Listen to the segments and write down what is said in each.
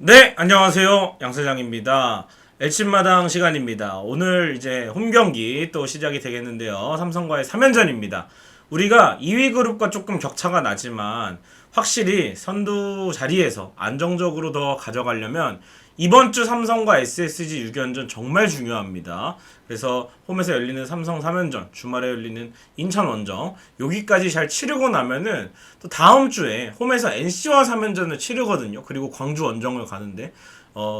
네, 안녕하세요. 양사장입니다. 엘침마당 시간입니다. 오늘 이제 홈경기 또 시작이 되겠는데요. 삼성과의 3연전입니다. 우리가 2위 그룹과 조금 격차가 나지만 확실히 선두 자리에서 안정적으로 더 가져가려면 이번 주 삼성과 SSG 6연전 정말 중요합니다. 그래서 홈에서 열리는 삼성 3연전, 주말에 열리는 인천 원정 여기까지 잘 치르고 나면은 또 다음 주에 홈에서 NC와 3연전을 치르거든요. 그리고 광주 원정을 가는데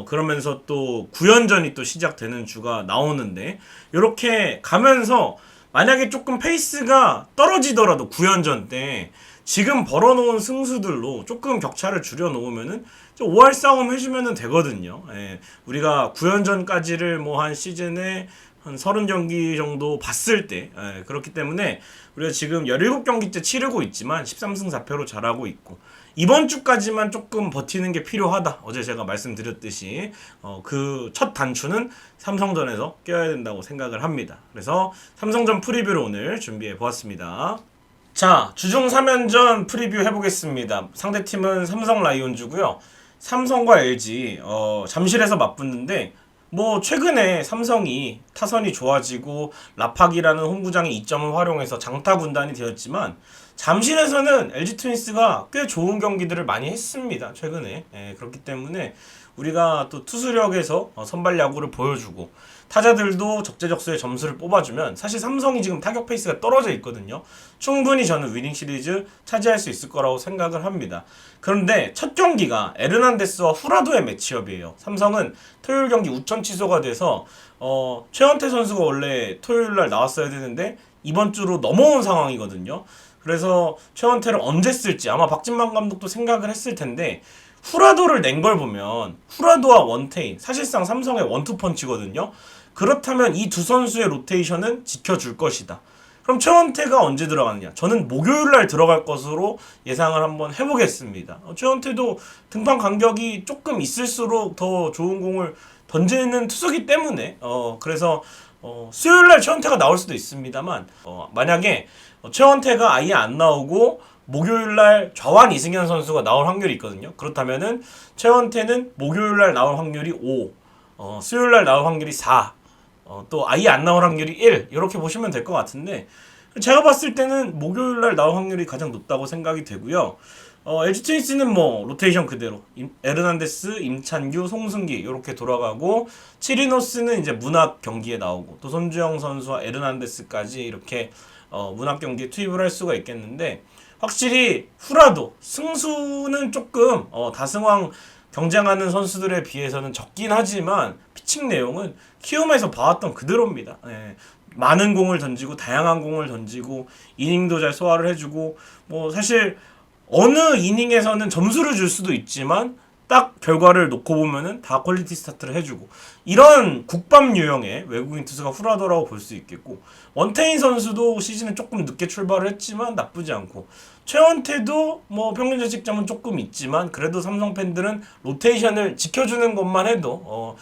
그러면서 또 9연전이 또 시작되는 주가 나오는데 이렇게 가면서 만약에 조금 페이스가 떨어지더라도 9연전 때 지금 벌어놓은 승수들로 조금 격차를 줄여놓으면은 5할 싸움 해주면은 되거든요. 예, 우리가 9연전까지를 뭐 한 시즌에 한 30경기 정도 봤을 때, 그렇기 때문에 우리가 지금 17경기째 치르고 있지만 13승 4패로 잘하고 있고 이번 주까지만 조금 버티는 게 필요하다. 어제 제가 말씀드렸듯이 그 첫 단추는 삼성전에서 껴야 된다고 생각을 합니다. 그래서 삼성전 프리뷰를 오늘 준비해 보았습니다. 자, 주중 3연전 프리뷰 해보겠습니다. 상대팀은 삼성 라이온즈고요. 삼성과 LG 잠실에서 맞붙는데 뭐 최근에 삼성이 타선이 좋아지고 라팍이라는 홈구장의 이점을 활용해서 장타 군단이 되었지만 잠실에서는 LG 트윈스가 꽤 좋은 경기들을 많이 했습니다. 최근에. 그렇기 때문에 우리가 또 투수력에서 선발 야구를 보여주고 타자들도 적재적소에 점수를 뽑아주면 사실 삼성이 지금 타격 페이스가 떨어져 있거든요. 충분히 저는 위닝 시리즈 차지할 수 있을 거라고 생각을 합니다. 그런데 첫 경기가 에르난데스와 후라도의 매치업이에요. 삼성은 토요일 경기 우천 취소가 돼서 최원태 선수가 원래 토요일 날 나왔어야 되는데 이번 주로 넘어온 상황이거든요. 그래서 최원태를 언제 쓸지 아마 박진만 감독도 생각을 했을 텐데 후라도를 낸 걸 보면 후라도와 원태인 사실상 삼성의 원투펀치거든요. 그렇다면 이 두 선수의 로테이션은 지켜줄 것이다. 그럼 최원태가 언제 들어가느냐? 저는 목요일날 들어갈 것으로 예상을 한번 해보겠습니다. 최원태도 등판 간격이 조금 있을수록 더 좋은 공을 던지는 투수기 때문에 그래서 수요일날 최원태가 나올 수도 있습니다만 만약에 최원태가 아예 안 나오고 목요일날 좌완 이승현 선수가 나올 확률이 있거든요. 그렇다면은 최원태는 목요일날 나올 확률이 5, 수요일날 나올 확률이 4, 또 아예 안 나올 확률이 1 이렇게 보시면 될 것 같은데 제가 봤을 때는 목요일날 나올 확률이 가장 높다고 생각이 되고요. LG 트윈스는 뭐 로테이션 그대로 에르난데스, 임찬규, 송승기 이렇게 돌아가고 치리노스는 이제 문학 경기에 나오고 또 손주영 선수와 에르난데스까지 이렇게 문학 경기에 투입을 할 수가 있겠는데 확실히 후라도 승수는 조금 다승왕 경쟁하는 선수들에 비해서는 적긴 하지만 피칭 내용은 키움에서 봐왔던 그대로입니다. 많은 공을 던지고 다양한 공을 던지고 이닝도 잘 소화를 해주고 뭐 사실 어느 이닝에서는 점수를 줄 수도 있지만 딱 결과를 놓고 보면은 다 퀄리티 스타트를 해주고 이런 국밥 유형의 외국인 투수가 후라더라고 볼 수 있겠고 원태인 선수도 시즌에 조금 늦게 출발을 했지만 나쁘지 않고 최원태도 뭐 평균 자책점은 조금 있지만 그래도 삼성 팬들은 로테이션을 지켜주는 것만 해도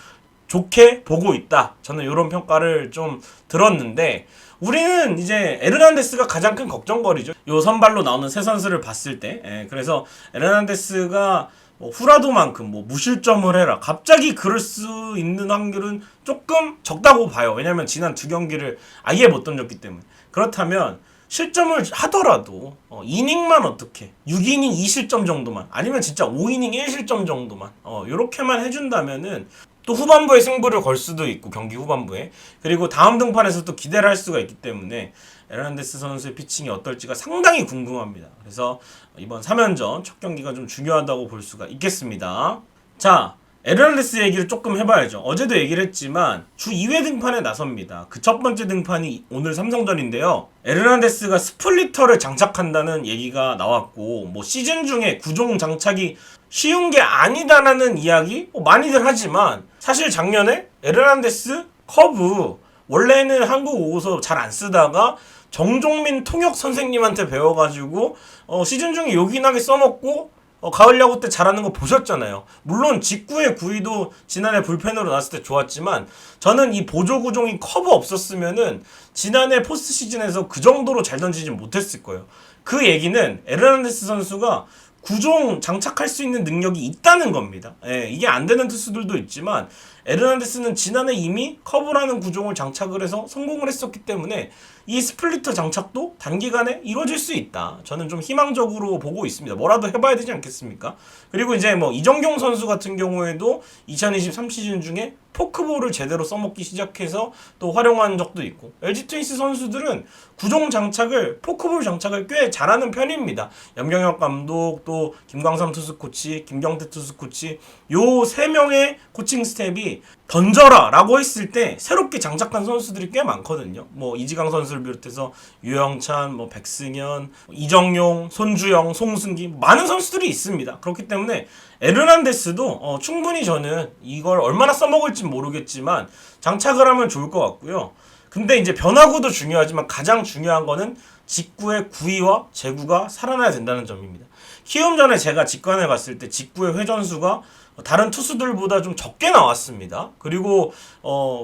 좋게 보고 있다. 저는 이런 평가를 좀 들었는데 우리는 이제 에르난데스가 가장 큰 걱정거리죠. 요 선발로 나오는 세 선수를 봤을 때 그래서 에르난데스가 후라도만큼 무실점을 해라. 갑자기 그럴 수 있는 확률은 조금 적다고 봐요. 왜냐면 지난 두 경기를 아예 못 던졌기 때문에. 그렇다면 실점을 하더라도 이닝만 어떻게 6이닝 2실점 정도만 아니면 진짜 5이닝 1실점 정도만 요렇게만 해준다면은 또 후반부에 승부를 걸 수도 있고 경기 후반부에 그리고 다음 등판에서 또 기대를 할 수가 있기 때문에 에르난데스 선수의 피칭이 어떨지가 상당히 궁금합니다. 그래서 이번 3연전 첫 경기가 좀 중요하다고 볼 수가 있겠습니다. 자, 에르난데스 얘기를 조금 해봐야죠. 어제도 얘기를 했지만 주 2회 등판에 나섭니다. 그 첫 번째 등판이 오늘 삼성전인데요. 에르난데스가 스플리터를 장착한다는 얘기가 나왔고 뭐 시즌 중에 구종 장착이 쉬운 게 아니다라는 이야기 많이들 하지만 사실 작년에 에르난데스 커브 원래는 한국 오고서 잘 안 쓰다가 정종민 통역 선생님한테 배워가지고 시즌 중에 요긴하게 써먹고 가을 야구 때 잘하는 거 보셨잖아요. 물론 직구의 구위도 지난해 불펜으로 나왔을 때 좋았지만 저는 이 보조 구종이 커브 없었으면은 지난해 포스트 시즌에서 그 정도로 잘 던지진 못했을 거예요. 그 얘기는 에르난데스 선수가 구종 장착할 수 있는 능력이 있다는 겁니다. 이게 안 되는 투수들도 있지만 에르난데스는 지난해 이미 커브라는 구종을 장착을 해서 성공을 했었기 때문에 이 스플리터 장착도 단기간에 이루어질 수 있다. 저는 좀 희망적으로 보고 있습니다. 뭐라도 해봐야 되지 않겠습니까? 그리고 이제 뭐 이정경 선수 같은 경우에도 2023 시즌 중에 포크볼을 제대로 써먹기 시작해서 또 활용한 적도 있고, LG 트윈스 선수들은 구종 장착을, 포크볼 장착을 꽤 잘하는 편입니다. 염경엽 감독, 또 김광삼 투수 코치, 김경태 투수 코치, 요 세 명의 코칭 스텝이 던져라 라고 했을 때 새롭게 장착한 선수들이 꽤 많거든요. 뭐 이지강 선수를 비롯해서 유영찬, 뭐 백승현, 이정용, 손주영, 송승기, 많은 선수들이 있습니다. 그렇기 때문에 에르난데스도 충분히 저는 이걸 얼마나 써먹을지 모르겠지만 장착을 하면 좋을 것 같고요. 근데 이제 변화구도 중요하지만 가장 중요한 거는 직구의 구위와 제구가 살아나야 된다는 점입니다. 키움 전에 제가 직관에 갔을 때 직구의 회전수가 다른 투수들보다 좀 적게 나왔습니다. 그리고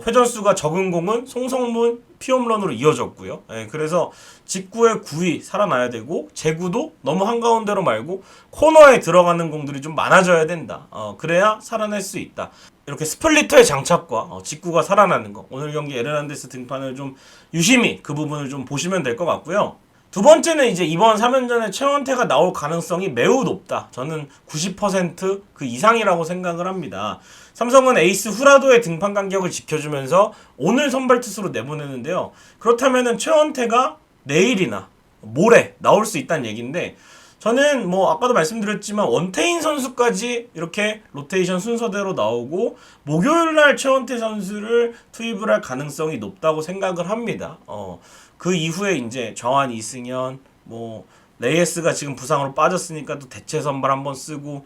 회전수가 적은 공은 송성문 피홈런으로 이어졌고요. 그래서 직구의 구위 살아나야 되고 제구도 너무 한가운데로 말고 코너에 들어가는 공들이 좀 많아져야 된다. 그래야 살아날 수 있다. 이렇게 스플리터의 장착과 직구가 살아나는 거, 오늘 경기 에르난데스 등판을 좀 유심히 그 부분을 좀 보시면 될 것 같고요. 두 번째는 이제 이번 3연전에 최원태가 나올 가능성이 매우 높다. 저는 90%그 이상이라고 생각을 합니다. 삼성은 에이스 후라도의 등판 간격을 지켜주면서 오늘 선발 투수로 내보내는데요. 그렇다면은 최원태가 내일이나 모레 나올 수 있다는 얘기인데, 저는 뭐 아까도 말씀드렸지만 원태인 선수까지 이렇게 로테이션 순서대로 나오고 목요일날 최원태 선수를 투입을 할 가능성이 높다고 생각을 합니다. 그 이후에 이제 정한, 이승현, 뭐 레이에스가 지금 부상으로 빠졌으니까 또 대체 선발 한번 쓰고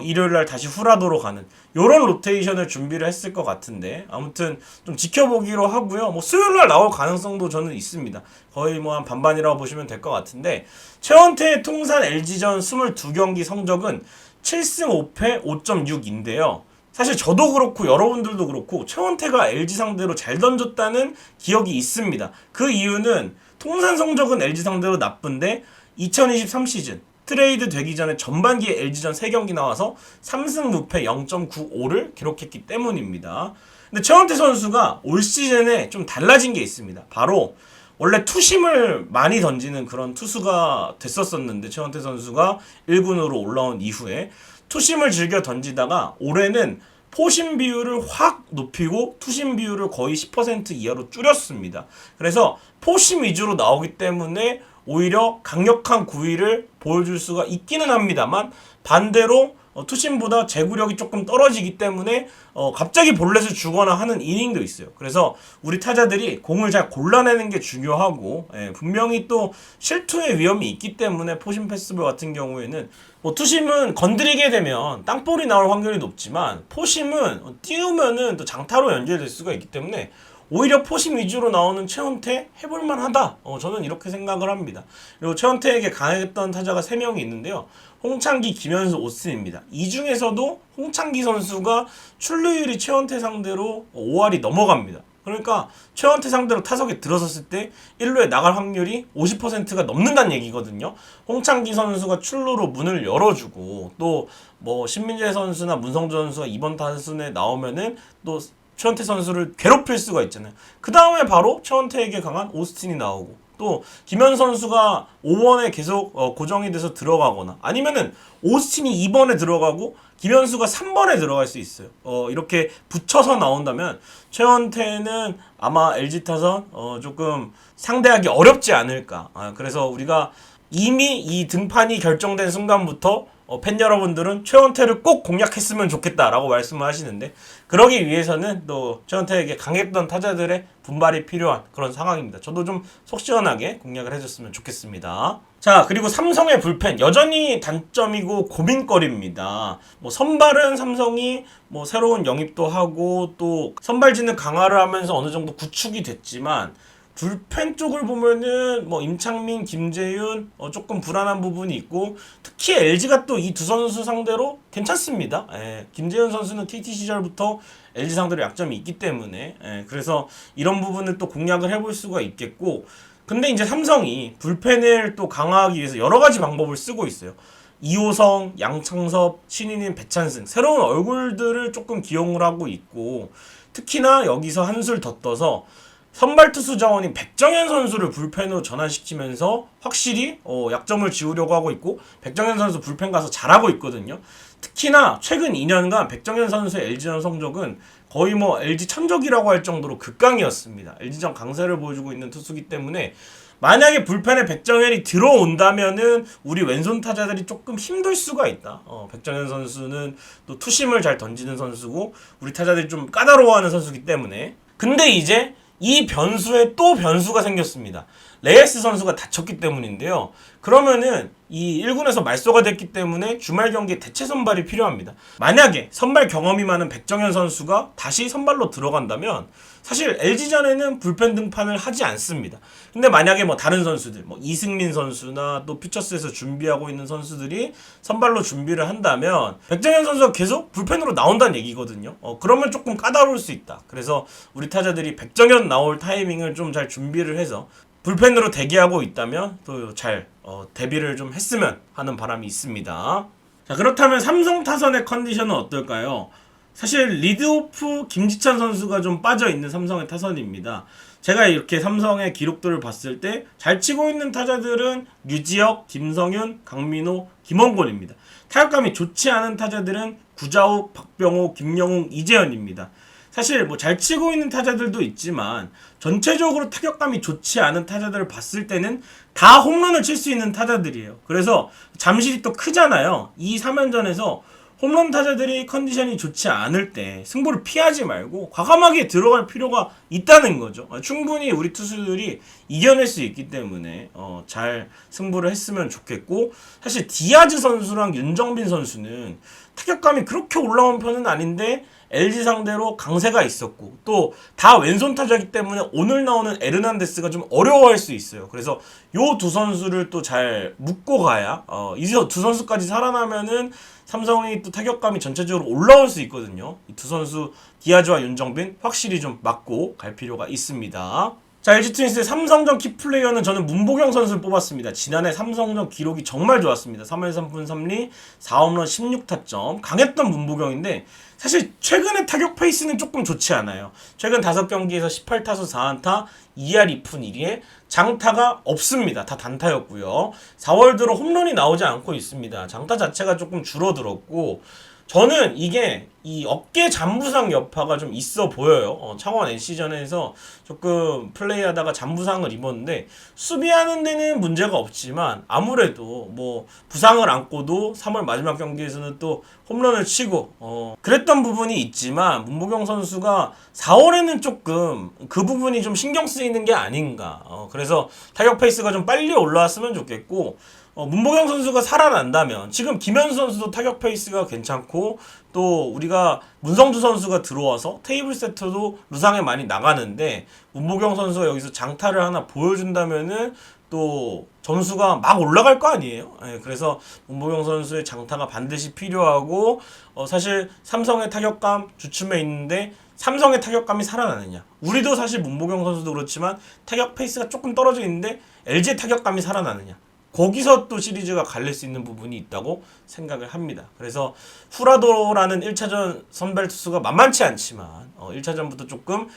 일요일날 다시 후라도로 가는 요런 로테이션을 준비를 했을 것 같은데, 아무튼 좀 지켜보기로 하고요. 뭐 수요일날 나올 가능성도 저는 있습니다. 거의 뭐 한 반반이라고 보시면 될 것 같은데, 최원태의 통산 LG전 22경기 성적은 7승 5패 5.6인데요. 사실 저도 그렇고 여러분들도 그렇고 최원태가 LG 상대로 잘 던졌다는 기억이 있습니다. 그 이유는 통산 성적은 LG 상대로 나쁜데 2023 시즌 트레이드 되기 전에 전반기에 LG전 3경기 나와서 3승 무패 0.95를 기록했기 때문입니다. 근데 최원태 선수가 올 시즌에 좀 달라진 게 있습니다. 바로 원래 투심을 많이 던지는 그런 투수가 됐었었는데, 최원태 선수가 1군으로 올라온 이후에 투심을 즐겨 던지다가 올해는 포심 비율을 확 높이고 투심 비율을 거의 10% 이하로 줄였습니다. 그래서 포심 위주로 나오기 때문에 오히려 강력한 구위를 보여줄 수가 있기는 합니다만, 반대로 투심보다 제구력이 조금 떨어지기 때문에 갑자기 볼넷을 주거나 하는 이닝도 있어요. 그래서 우리 타자들이 공을 잘 골라내는 게 중요하고, 분명히 또 실투의 위험이 있기 때문에 포심 패스볼 같은 경우에는 뭐 투심은 건드리게 되면 땅볼이 나올 확률이 높지만 포심은 띄우면은 또 장타로 연결될 수가 있기 때문에 오히려 포심 위주로 나오는 최원태 해볼만 하다. 저는 이렇게 생각을 합니다. 그리고 최원태에게 강했던 타자가 3명이 있는데요. 홍창기, 김현수, 오스틴입니다. 이 중에서도 홍창기 선수가 출루율이 최원태 상대로 5할이 넘어갑니다. 그러니까 최원태 상대로 타석에 들어섰을 때 1루에 나갈 확률이 50%가 넘는다는 얘기거든요. 홍창기 선수가 출루로 문을 열어주고, 또 뭐 신민재 선수나 문성주 선수가 이번 타순에 나오면은 또 최원태 선수를 괴롭힐 수가 있잖아요. 그 다음에 바로 최원태에게 강한 오스틴이 나오고, 또 김현 선수가 5번에 계속 고정이 돼서 들어가거나, 아니면은 오스틴이 2번에 들어가고 김현수가 3번에 들어갈 수 있어요. 이렇게 붙여서 나온다면 최원태는 아마 LG 타선 조금 상대하기 어렵지 않을까. 그래서 우리가 이미 이 등판이 결정된 순간부터 팬 여러분들은 최원태를 꼭 공략했으면 좋겠다라고 말씀을 하시는데, 그러기 위해서는 또 최원태에게 강했던 타자들의 분발이 필요한 그런 상황입니다. 저도 좀 속 시원하게 공략을 해줬으면 좋겠습니다. 자, 그리고 삼성의 불펜 여전히 단점이고 고민거리입니다. 뭐 선발은 삼성이 뭐 새로운 영입도 하고 또 선발진을 강화를 하면서 어느 정도 구축이 됐지만, 불펜 쪽을 보면은 뭐 임창민, 김재윤 조금 불안한 부분이 있고, 특히 LG가 또 이 두 선수 상대로 괜찮습니다. 김재윤 선수는 KT 시절부터 LG 상대로 약점이 있기 때문에 그래서 이런 부분을 또 공략을 해볼 수가 있겠고, 근데 이제 삼성이 불펜을 또 강화하기 위해서 여러 가지 방법을 쓰고 있어요. 이호성, 양창섭, 신인인 배찬승 새로운 얼굴들을 조금 기용을 하고 있고, 특히나 여기서 한술 더 떠서 선발 투수 자원인 백정현 선수를 불펜으로 전환시키면서 확실히 약점을 지우려고 하고 있고, 백정현 선수 불펜 가서 잘하고 있거든요. 특히나 최근 2년간 백정현 선수의 LG전 성적은 거의 뭐 LG 천적이라고 할 정도로 극강이었습니다. LG전 강세를 보여주고 있는 투수기 때문에 만약에 불펜에 백정현이 들어온다면은 우리 왼손 타자들이 조금 힘들 수가 있다. 백정현 선수는 또 투심을 잘 던지는 선수고 우리 타자들이 좀 까다로워하는 선수기 때문에. 근데 이제 이 변수에 또 변수가 생겼습니다. 레이스 선수가 다쳤기 때문인데요. 그러면은 이 1군에서 말소가 됐기 때문에 주말 경기에 대체 선발이 필요합니다. 만약에 선발 경험이 많은 백정현 선수가 다시 선발로 들어간다면 사실 LG전에는 불펜 등판을 하지 않습니다. 근데 만약에 뭐 다른 선수들, 뭐 이승민 선수나 또 퓨처스에서 준비하고 있는 선수들이 선발로 준비를 한다면 백정현 선수가 계속 불펜으로 나온다는 얘기거든요. 그러면 조금 까다로울 수 있다. 그래서 우리 타자들이 백정현 나올 타이밍을 좀 잘 준비를 해서 불펜으로 대기하고 있다면 또 잘 대비를 좀 했으면 하는 바람이 있습니다. 자, 그렇다면 삼성 타선의 컨디션은 어떨까요? 사실 리드오프 김지찬 선수가 좀 빠져있는 삼성의 타선입니다. 제가 이렇게 삼성의 기록들을 봤을 때 잘 치고 있는 타자들은 류지혁, 김성윤, 강민호, 김원곤입니다. 타격감이 좋지 않은 타자들은 구자욱, 박병호, 김영웅, 이재현입니다. 사실 뭐 잘 치고 있는 타자들도 있지만 전체적으로 타격감이 좋지 않은 타자들을 봤을 때는 다 홈런을 칠 수 있는 타자들이에요. 그래서 잠실이 또 크잖아요. 이 3연전에서 홈런 타자들이 컨디션이 좋지 않을 때 승부를 피하지 말고 과감하게 들어갈 필요가 있다는 거죠. 충분히 우리 투수들이 이겨낼 수 있기 때문에 잘 승부를 했으면 좋겠고, 사실 디아즈 선수랑 윤정빈 선수는 타격감이 그렇게 올라온 편은 아닌데 LG 상대로 강세가 있었고 또 다 왼손 타자이기 때문에 오늘 나오는 에르난데스가 좀 어려워할 수 있어요. 그래서 요 두 선수를 또 잘 묶고 가야 이 두 선수까지 살아나면은 삼성이 또 타격감이 전체적으로 올라올 수 있거든요. 이 두 선수 디아즈와 윤정빈 확실히 좀 막고 갈 필요가 있습니다. 자, LG 트윈스의 삼성전 키플레이어는 저는 문보경 선수를 뽑았습니다. 지난해 삼성전 기록이 정말 좋았습니다. 3할 3푼 3리 4홈런 16타점 강했던 문보경인데 사실 최근의 타격 페이스는 조금 좋지 않아요. 최근 5경기에서 18타수 4안타 2할 2푼 1리에 장타가 없습니다. 다 단타였고요. 4월 들어 홈런이 나오지 않고 있습니다. 장타 자체가 조금 줄어들었고, 저는 이게 이 어깨 잔부상 여파가 좀 있어 보여요. 창원 NC전에서 조금 플레이하다가 잔부상을 입었는데 수비하는 데는 문제가 없지만 아무래도 뭐 부상을 안고도 3월 마지막 경기에서는 또 홈런을 치고 그랬던 부분이 있지만 문보경 선수가 4월에는 조금 그 부분이 좀 신경 쓰이는 게 아닌가. 그래서 타격 페이스가 좀 빨리 올라왔으면 좋겠고, 문보경 선수가 살아난다면 지금 김현수 선수도 타격 페이스가 괜찮고 또 우리가 문성주 선수가 들어와서 테이블 세터도 루상에 많이 나가는데 문보경 선수가 여기서 장타를 하나 보여준다면은 또 점수가 막 올라갈 거 아니에요. 그래서 문보경 선수의 장타가 반드시 필요하고, 사실 삼성의 타격감 주춤해 있는데 삼성의 타격감이 살아나느냐, 우리도 사실 문보경 선수도 그렇지만 타격 페이스가 조금 떨어져 있는데 LG의 타격감이 살아나느냐, 거기서 또 시리즈가 갈릴 수 있는 부분이 있다고 생각을 합니다. 그래서 후라도라는 1차전 선발 투수가 만만치 않지만 1차전부터 조금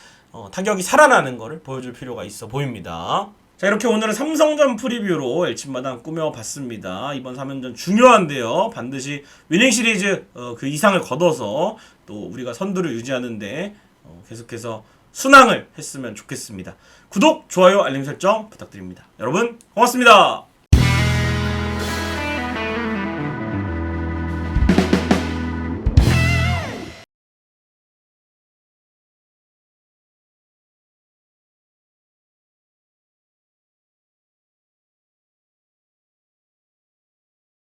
타격이 살아나는 것을 보여줄 필요가 있어 보입니다. 자, 이렇게 오늘은 삼성전 프리뷰로 엘침마당 꾸며봤습니다. 이번 3연전 중요한데요. 반드시 위닝 시리즈 그 이상을 거둬서 또 우리가 선두를 유지하는데 계속해서 순항을 했으면 좋겠습니다. 구독, 좋아요, 알림 설정 부탁드립니다. 여러분 고맙습니다.